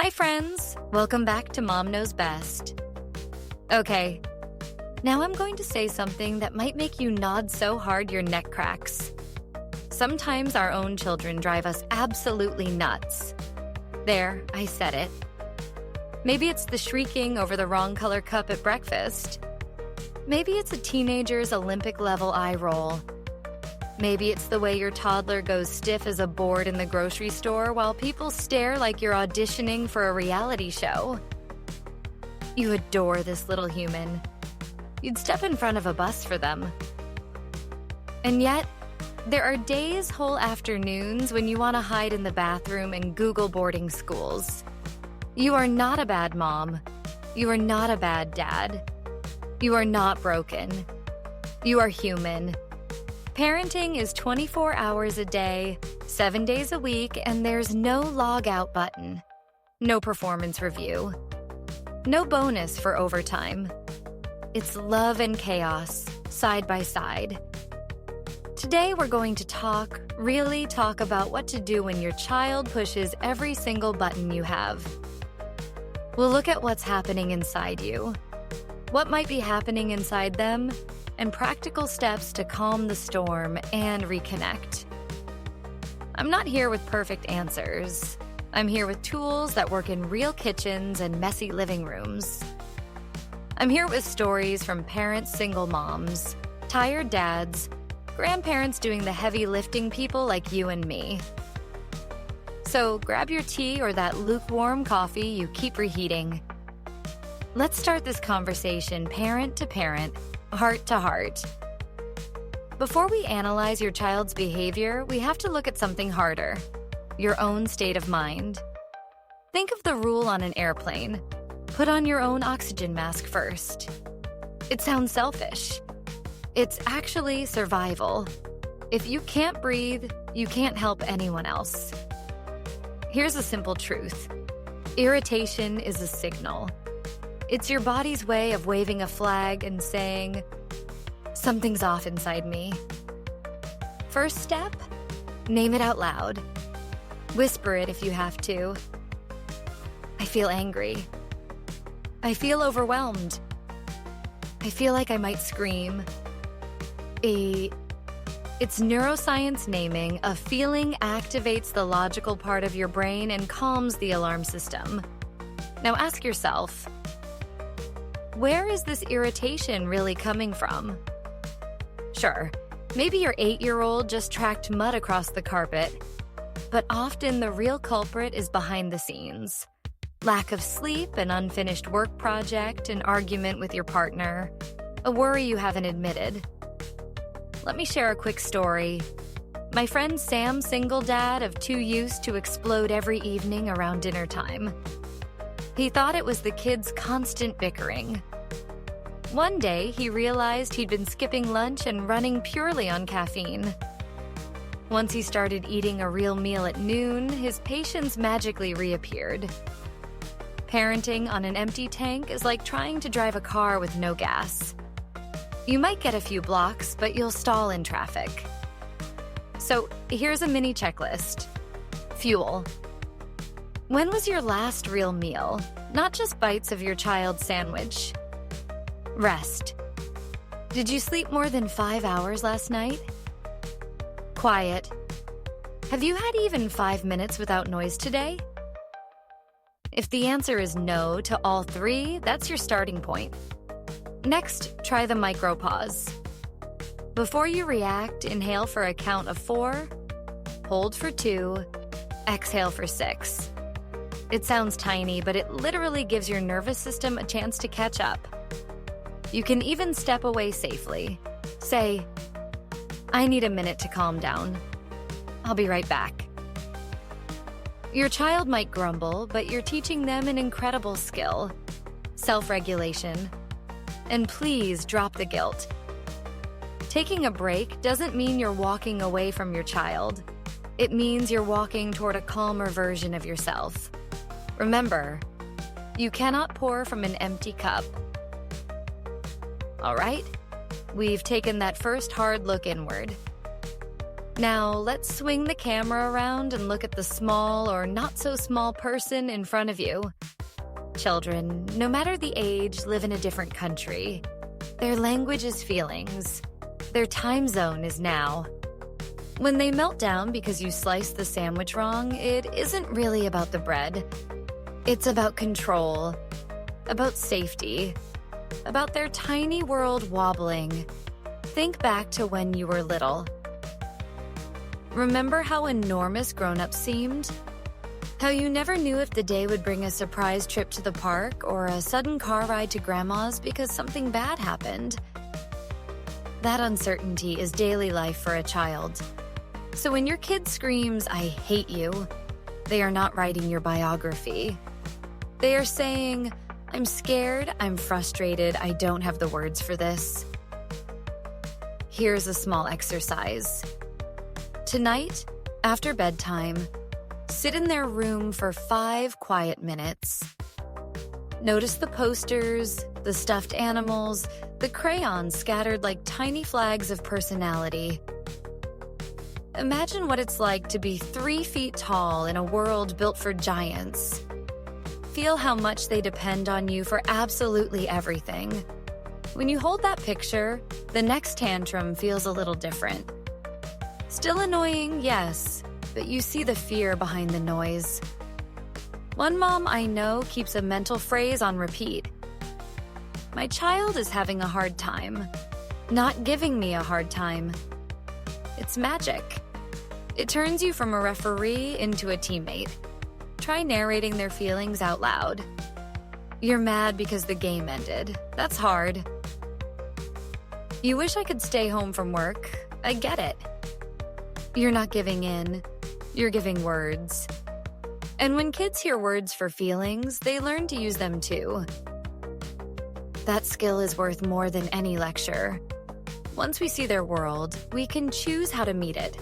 Hi friends, welcome back to Mom Knows Best. Okay, now I'm going to say something that might make you nod so hard your neck cracks. Sometimes our own children drive us absolutely nuts. There, I said it. Maybe it's the shrieking over the wrong color cup at breakfast. Maybe it's a teenager's Olympic-level eye roll. Maybe it's the way your toddler goes stiff as a board in the grocery store while people stare like you're auditioning for a reality show. You adore this little human. You'd step in front of a bus for them. And yet, there are days, whole afternoons, when you want to hide in the bathroom and Google boarding schools. You are not a bad mom. You are not a bad dad. You are not broken. You are human. Parenting is 24 hours a day, 7 days a week, and there's no log out button, no performance review, no bonus for overtime. It's love and chaos, side by side. Today we're going to really talk about what to do when your child pushes every single button you have. We'll look at what's happening inside you, what might be happening inside them, and practical steps to calm the storm and reconnect. I'm not here with perfect answers. I'm here with tools that work in real kitchens and messy living rooms. I'm here with stories from parents, single moms, tired dads, grandparents doing the heavy lifting people like you and me. So grab your tea or that lukewarm coffee you keep reheating. Let's start this conversation parent to parent, heart to heart. Before we analyze your child's behavior, we have to look at something harder: your own state of mind. Think of the rule on an airplane. Put on your own oxygen mask first. It sounds selfish. It's actually survival. If you can't breathe, you can't help anyone else. Here's a simple truth. Irritation is a signal. It's your body's way of waving a flag and saying, something's off inside me. First step, name it out loud. Whisper it if you have to. I feel angry. I feel overwhelmed. I feel like I might scream. It's neuroscience naming. A feeling activates the logical part of your brain and calms the alarm system. Now ask yourself, where is this irritation really coming from? Sure, maybe your 8-year-old just tracked mud across the carpet, but often the real culprit is behind the scenes. Lack of sleep, an unfinished work project, an argument with your partner, a worry you haven't admitted. Let me share a quick story. My friend Sam, single dad of 2, used to explode every evening around dinner time. He thought it was the kids' constant bickering. One day, he realized he'd been skipping lunch and running purely on caffeine. Once he started eating a real meal at noon, his patience magically reappeared. Parenting on an empty tank is like trying to drive a car with no gas. You might get a few blocks, but you'll stall in traffic. So here's a mini checklist. Fuel. When was your last real meal? Not just bites of your child's sandwich. Rest. Did you sleep more than 5 hours last night? Quiet. Have you had even 5 minutes without noise today? If the answer is no to all 3, that's your starting point. Next, try the micropause. Before you react, inhale for a count of 4, hold for 2, exhale for 6. It sounds tiny, but it literally gives your nervous system a chance to catch up. You can even step away safely. Say, I need a minute to calm down. I'll be right back. Your child might grumble, but you're teaching them an incredible skill: self-regulation. And please drop the guilt. Taking a break doesn't mean you're walking away from your child. It means you're walking toward a calmer version of yourself. Remember, you cannot pour from an empty cup. All right, we've taken that first hard look inward. Now, let's swing the camera around and look at the small or not-so-small person in front of you. Children, no matter the age, live in a different country. Their language is feelings. Their time zone is now. When they melt down because you sliced the sandwich wrong, it isn't really about the bread. It's about control, about safety, about their tiny world wobbling. Think back to when you were little. Remember how enormous grown-ups seemed? How you never knew if the day would bring a surprise trip to the park or a sudden car ride to grandma's because something bad happened? That uncertainty is daily life for a child. So when your kid screams, "I hate you," they are not writing your biography. They are saying, "I'm scared, I'm frustrated, I don't have the words for this." Here's a small exercise. Tonight, after bedtime, sit in their room for 5 quiet minutes. Notice the posters, the stuffed animals, the crayons scattered like tiny flags of personality. Imagine what it's like to be 3 feet tall in a world built for giants. Feel how much they depend on you for absolutely everything. When you hold that picture, the next tantrum feels a little different. Still annoying, yes, but you see the fear behind the noise. One mom I know keeps a mental phrase on repeat. My child is having a hard time, not giving me a hard time. It's magic. It turns you from a referee into a teammate. Try narrating their feelings out loud. You're mad because the game ended. That's hard. You wish I could stay home from work. I get it. You're not giving in. You're giving words. And when kids hear words for feelings, they learn to use them too. That skill is worth more than any lecture. Once we see their world, we can choose how to meet it.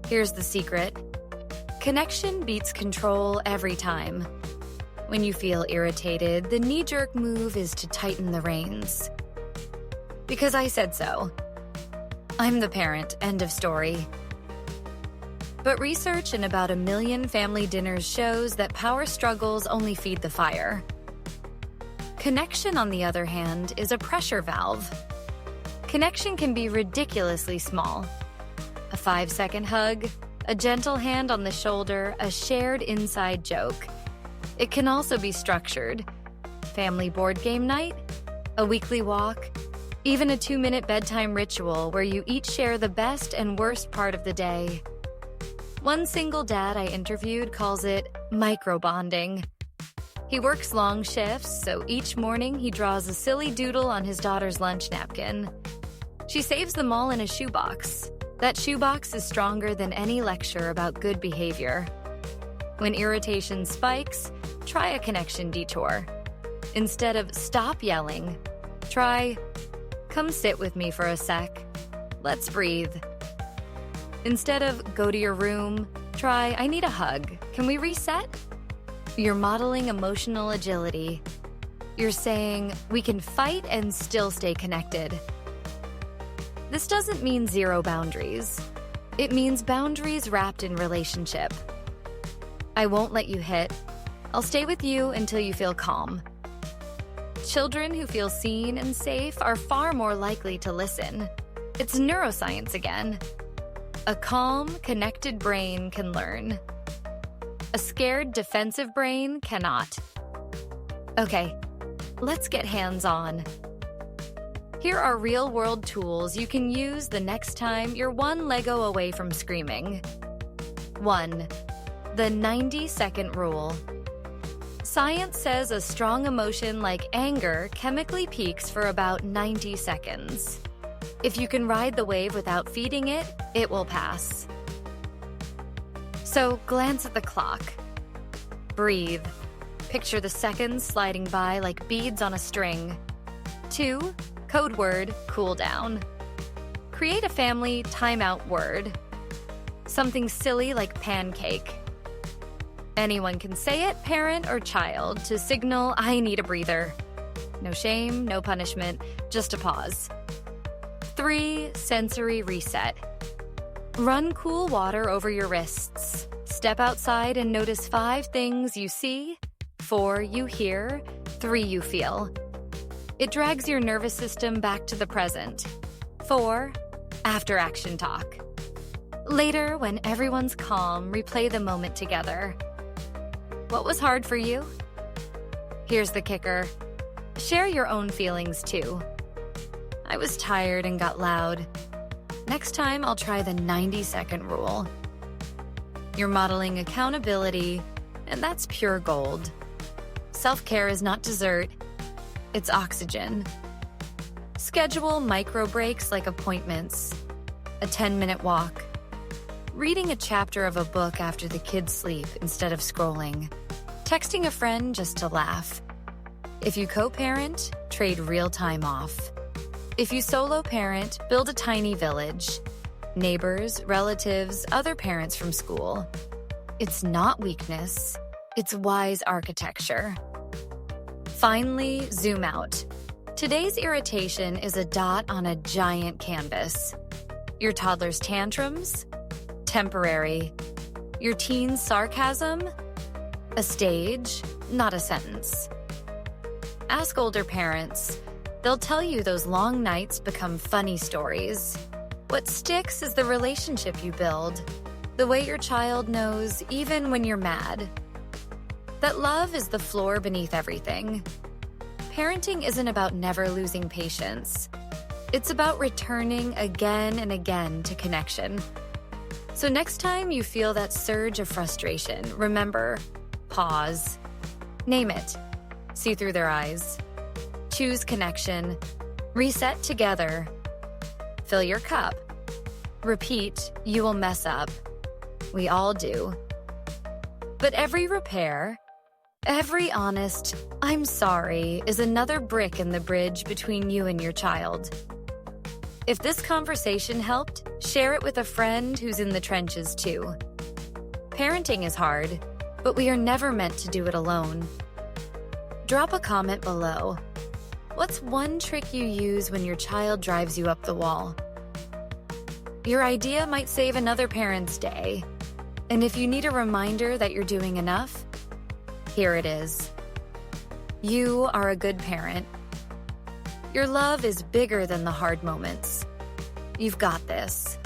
Here's the secret. Connection beats control every time. When you feel irritated, the knee-jerk move is to tighten the reins. Because I said so. I'm the parent, end of story. But research in about 1 million family dinners shows that power struggles only feed the fire. Connection, on the other hand, is a pressure valve. Connection can be ridiculously small. A 5-second hug, a gentle hand on the shoulder, a shared inside joke. It can also be structured. Family board game night, a weekly walk, even a 2-minute bedtime ritual where you each share the best and worst part of the day. One single dad I interviewed calls it micro-bonding. He works long shifts, so each morning he draws a silly doodle on his daughter's lunch napkin. She saves them all in a shoebox. That shoebox is stronger than any lecture about good behavior. When irritation spikes, try a connection detour. Instead of "stop yelling," try "come sit with me for a sec. Let's breathe." Instead of "go to your room," try "I need a hug. Can we reset?" You're modeling emotional agility. You're saying, we can fight and still stay connected. This doesn't mean zero boundaries. It means boundaries wrapped in relationship. I won't let you hit. I'll stay with you until you feel calm. Children who feel seen and safe are far more likely to listen. It's neuroscience again. A calm, connected brain can learn. A scared, defensive brain cannot. Okay, let's get hands-on. Here are real-world tools you can use the next time you're one Lego away from screaming. 1. The 90-second rule. Science says a strong emotion like anger chemically peaks for about 90 seconds. If you can ride the wave without feeding it, it will pass. So glance at the clock. Breathe. Picture the seconds sliding by like beads on a string. 2. Code word, cool down. Create a family timeout word. Something silly like pancake. Anyone can say it, parent or child, to signal I need a breather. No shame, no punishment, just a pause. 3. Sensory reset. Run cool water over your wrists. Step outside and notice 5 things you see, 4 you hear, 3 you feel. It drags your nervous system back to the present. 4. After action talk. Later, when everyone's calm, replay the moment together. What was hard for you? Here's the kicker. Share your own feelings too. I was tired and got loud. Next time, I'll try the 90-second rule. You're modeling accountability, and that's pure gold. Self-care is not dessert, it's oxygen. Schedule micro breaks like appointments, a 10-minute walk, reading a chapter of a book after the kids sleep instead of scrolling, texting a friend just to laugh. If you co-parent, trade real time off. If you solo parent, build a tiny village. Neighbors, relatives, other parents from school. It's not weakness, it's wise architecture. Finally, zoom out. Today's irritation is a dot on a giant canvas. Your toddler's tantrums? Temporary. Your teen's sarcasm? A stage, not a sentence. Ask older parents. They'll tell you those long nights become funny stories. What sticks is the relationship you build, the way your child knows even when you're mad. That love is the floor beneath everything. Parenting isn't about never losing patience. It's about returning again and again to connection. So next time you feel that surge of frustration, remember, pause. Name it. See through their eyes. Choose connection. Reset together. Fill your cup. Repeat, you will mess up. We all do. But every repair, every honest, I'm sorry, is another brick in the bridge between you and your child. If this conversation helped, share it with a friend who's in the trenches too. Parenting is hard, but we are never meant to do it alone. Drop a comment below. What's one trick you use when your child drives you up the wall? Your idea might save another parent's day. And if you need a reminder that you're doing enough, here it is. You are a good parent. Your love is bigger than the hard moments. You've got this.